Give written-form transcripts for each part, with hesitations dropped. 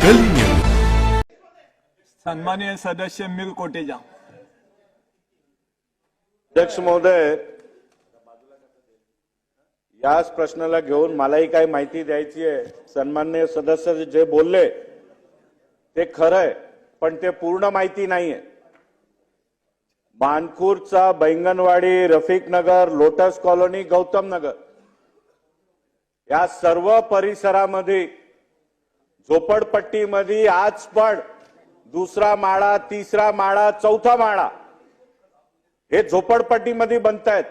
डली न्यूज। सन्माननीय सदस्य मीर कोटेजा। अध्यक्ष महोदय, याच प्रश्नाला घेऊन मलाही काही माहिती द्यायची आहे। सन्माननीय सदस्य जे बोलले ते खरं आहे, पण ते पूर्ण माहिती नाहीये। मानखुर्दचा बैंगनवाडी, रफिकनगर, लोटस कॉलनी, गौतम नगर या सर्व परिसरामध्ये झोपडपट्टीमध्ये आज पण दुसरा माळा, तिसरा माळा, चौथा माळा हे झोपडपट्टीमध्ये बनतायत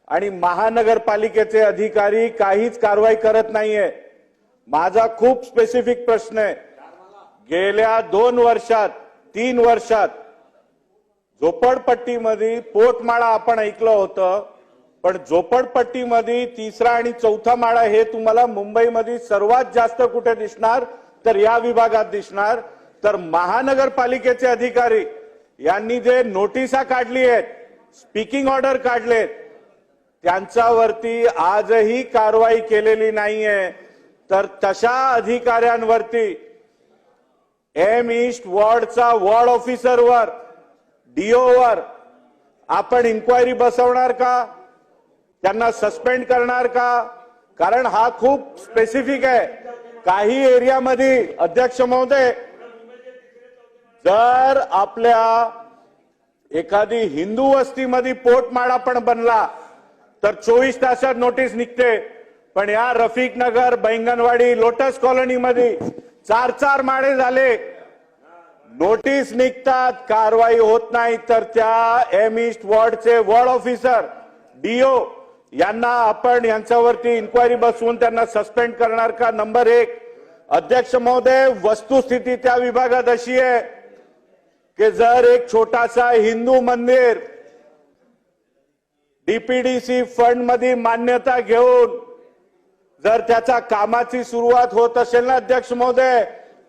आणि महानगरपालिकेचे अधिकारी काहीच कारवाई करत नाहीये। माझा खूप स्पेसिफिक प्रश्न आहे, गेल्या 2 वर्षात 3 वर्षात झोपडपट्टीमध्ये पोटमाळा आपण ऐकलं होतं, पण झोपडपट्टीमध्ये तिसरा आणि चौथा माळा हे तुम्हाला मुंबईमध्ये सर्वात जास्त कुठे दिसणार, तर या विभागात दिसणार। तर महानगरपालिकेचे अधिकारी यांनी जे नोटिसा काढली आहेत, स्पीकिंग ऑर्डर काढलेत, त्यांच्यावरती आजही कारवाई केलेली नाहीये। तर तशा अधिकाऱ्यांवरती एम ईस्ट वॉर्डचा वॉर्ड ऑफिसरवर, डीओवर आपण इन्क्वायरी बसवणार का? त्यांना सस्पेंड करणार का? कारण हा खूप स्पेसिफिक आहे। काही एरियामध्ये अध्यक्ष महोदय, जर आपल्या एखादी हिंदू वस्तीमध्ये पोटमाळा पण बनला तर 24 तासात नोटीस निघते, पण या रफिकनगर, बैंगनवाडी, लोटस कॉलनीमध्ये 4-4 माळे झाले, नोटीस निघतात, कारवाई होत नाही। तर त्या एम ईस्ट वॉर्डचे वॉर्ड ऑफिसर, डीओ यांना आपण यांच्यावरती इन्क्वायरी बसवून त्यांना सस्पेंड करणार का? नंबर 1। अध्यक्ष महोदय, वस्तुस्थिती त्या विभागात अशी आहे की जर एक छोटासा हिंदू मंदिर डीपीडीसी फंड मध्ये मान्यता घेऊन जर त्याच्या कामाची सुरुवात होत असेल ना अध्यक्ष महोदय,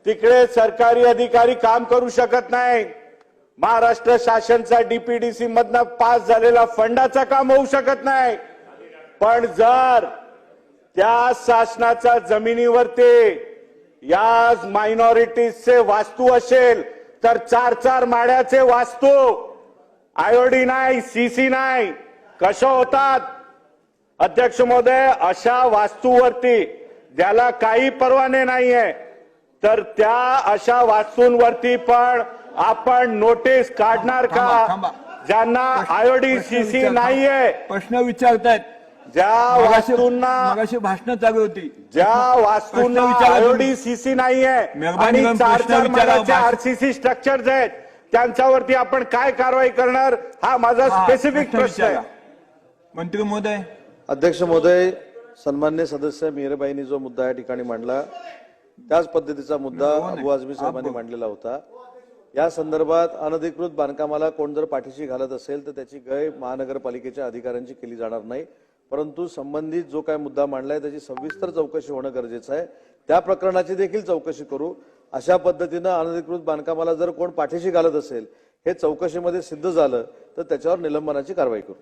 तिकडे सरकारी अधिकारी काम करू शकत नाही। महाराष्ट्र शासनचा डीपीडीसी मधनं पास झालेला फंडाचं काम होऊ शकत नाही। पण जर त्या शासनाच्या जमिनीवरती या मायनॉरिटीजचे वास्तू असेल तर 4-4 माळ्याचे वास्तू आयोडी नाही, सीसी नाही, कशा होतात? अध्यक्ष महोदय, अशा वास्तूवरती ज्याला काही परवाने नाहीये, तर त्या अशा वास्तूंवरती पण आपण नोटीस काढणार का? ज्यांना आयोडी, सीसी नाहीये, प्रश्न विचारतायत, ज्या वास्तूंना मगाशी भाषण चालू होती, ज्या वास्तूंना आयोडी, सीसी नाहीये आणि 4-4 माळ्याचे आरसीसी स्ट्रक्चर्स आहेत, त्यांच्यावरती आपण काय कारवाई करणार? हा माझा स्पेसिफिक प्रश्न आहे। मंत्री महोदय। अध्यक्ष महोदय, सन्मान्य सदस्य मीराबाईंनी जो मुद्दा या ठिकाणी मांडला त्याच पद्धतीचा मुद्दा अबू आझमी साहेबांनी मांडलेला होता। या संदर्भात अनधिकृत बांधकामाला कोण जर पाठीशी घालत असेल तर त्याची गय महानगरपालिकेच्या अधिकाऱ्यांची केली जाणार नाही, परंतु संबंधित जो काय मुद्दा मांडलाय त्याची सविस्तर चौकशी होणं गरजेचं आहे। त्या प्रकरणाची देखील चौकशी करू। अशा पद्धतीनं अनधिकृत बांधकामाला जर कोण पाठीशी घालत असेल, हे चौकशीमध्ये सिद्ध झालं तर त्याच्यावर निलंबनाची कारवाई करू।